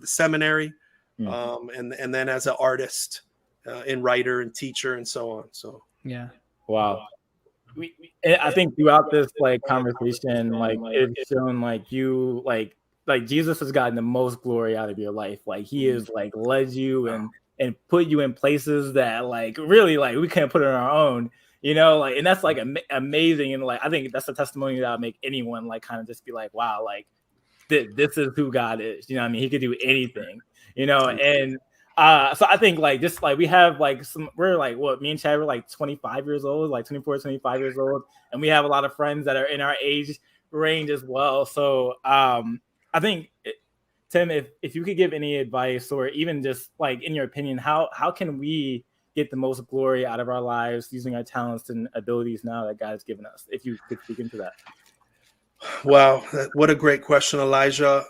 the seminary, Mm. and then as an artist, and writer and teacher and so on. So Yeah. Wow. I think throughout this like conversation, like it's shown like you like Jesus has gotten the most glory out of your life. Like he has like led you and put you in places that like really like we can't put it on our own, you know, like, and that's like amazing. And like I think that's a testimony that would make anyone like kind of just be like, wow, like this is who God is. You know what I mean? He could do anything, you know, and so I think like just like we have like we're like what me and Chad were like 25 years old, like 24, 25 years old. And we have a lot of friends that are in our age range as well. So I think Tim, if you could give any advice or even just like in your opinion, how can we get the most glory out of our lives using our talents and abilities now that God has given us? If you could speak into that. Wow, what a great question, Elijah.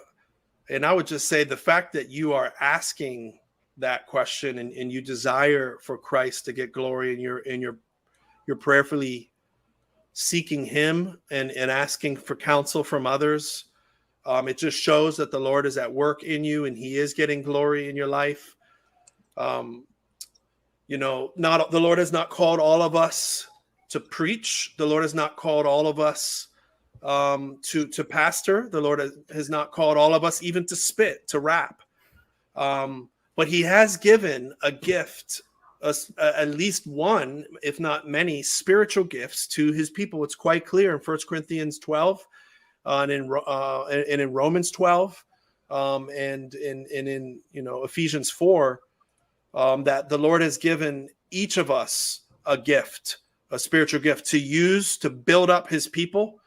And I would just say the fact that you are asking that question and you desire for Christ to get glory, and you're prayerfully seeking him and asking for counsel from others, it just shows that the Lord is at work in you and he is getting glory in your life. You know, not the Lord has not called all of us to preach. The Lord has not called all of us to pastor. The Lord has not called all of us even to spit, to rap. But he has given a gift, at least one, if not many, spiritual gifts to his people. It's quite clear in 1 Corinthians 12 and in Romans 12 and in Ephesians 4, that the Lord has given each of us a gift, a spiritual gift to use to build up his people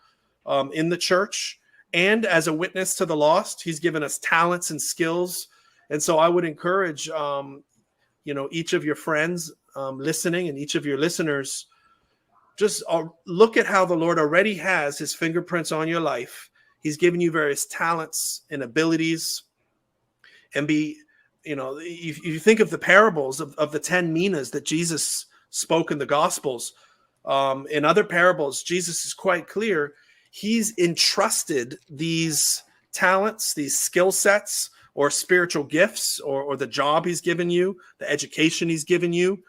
in the church, and as a witness to the lost. He's given us talents and skills. And so I would encourage, each of your friends listening and each of your listeners, just look at how the Lord already has his fingerprints on your life. He's given you various talents and abilities, and if you think of the parables of the 10 minas that Jesus spoke in the Gospels, in other parables, Jesus is quite clear. He's entrusted these talents, these skill sets, or spiritual gifts, or the job he's given you, the education he's given you,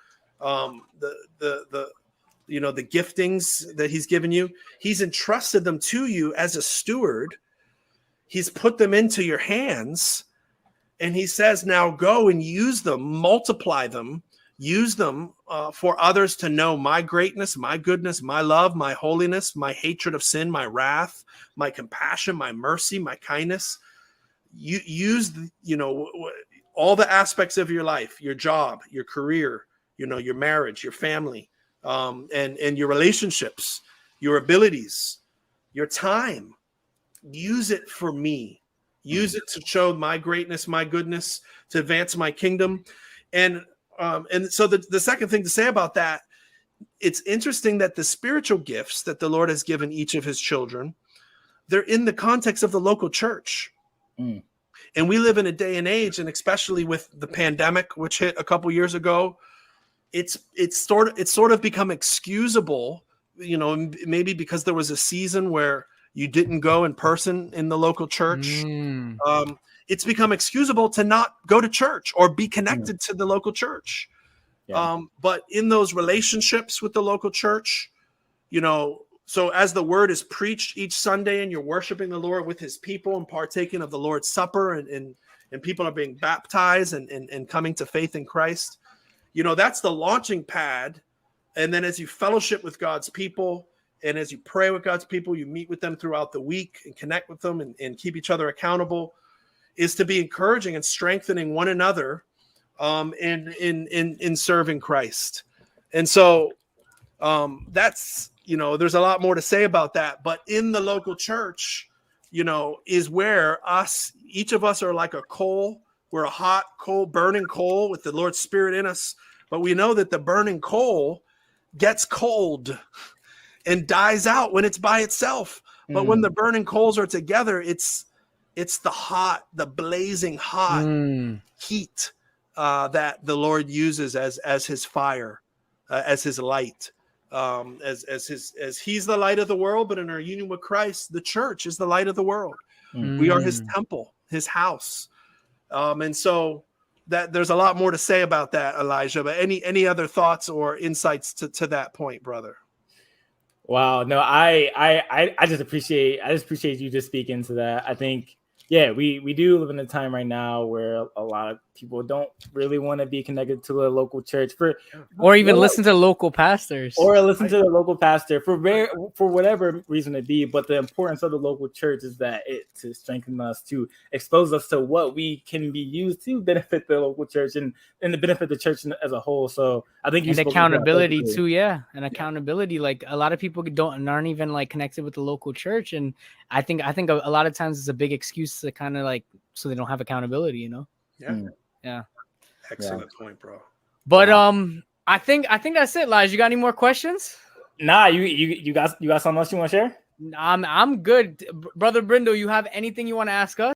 the giftings that he's given you. He's entrusted them to you as a steward. He's put them into your hands, and he says, now go and use them, multiply them, use them for others to know my greatness, my goodness, my love, my holiness, my hatred of sin, my wrath, my compassion, my mercy, my kindness. You use, all the aspects of your life, your job, your career, your marriage, your family, and your relationships, your abilities, your time. Use it for me. Use it to show my greatness, my goodness, to advance my kingdom. And so the second thing to say about that, it's interesting that the spiritual gifts that the Lord has given each of his children, they're in the context of the local church. And we live in a day and age, and especially with the pandemic, which hit a couple years ago, it's sort of become excusable, maybe because there was a season where you didn't go in person in the local church. It's become excusable to not go to church or be connected to the local church. Yeah. But in those relationships with the local church, so as the word is preached each Sunday and you're worshiping the Lord with his people and partaking of the Lord's Supper, and people are being baptized and coming to faith in Christ, that's the launching pad. And then as you fellowship with God's people, and as you pray with God's people, you meet with them throughout the week and connect with them and keep each other accountable, is to be encouraging and strengthening one another in serving Christ. And so that's, there's a lot more to say about that. But in the local church, is where each of us are like a coal. We're a hot coal, burning coal with the Lord's Spirit in us. But we know that the burning coal gets cold and dies out when it's by itself. But when the burning coals are together, it's the blazing hot heat that the Lord uses as his fire, as his light, as he's the light of the world. But in our union with Christ, the church is the light of the world. We are his temple, his house. And so that there's a lot more to say about that, Elijah. But any other thoughts or insights to that point, brother? Wow, no, I just appreciate you just speaking to that. I think, yeah, we do live in a time right now where a lot of people don't really want to be connected to a local church or even listen to local pastors, or listen to the local pastor for whatever reason it be. But the importance of the local church is that to strengthen us, to expose us to what we can be used to benefit the local church and to benefit the church as a whole. So I think and accountability too. Yeah, and accountability. Like a lot of people aren't even like connected with the local church, and I think a lot of times it's a big excuse to kind of like so they don't have accountability. You know. Yeah. Excellent point, bro. But I think that's it, Lige. You got any more questions? Nah, you got something else you want to share? I'm good, brother Brindle. You have anything you want to ask us?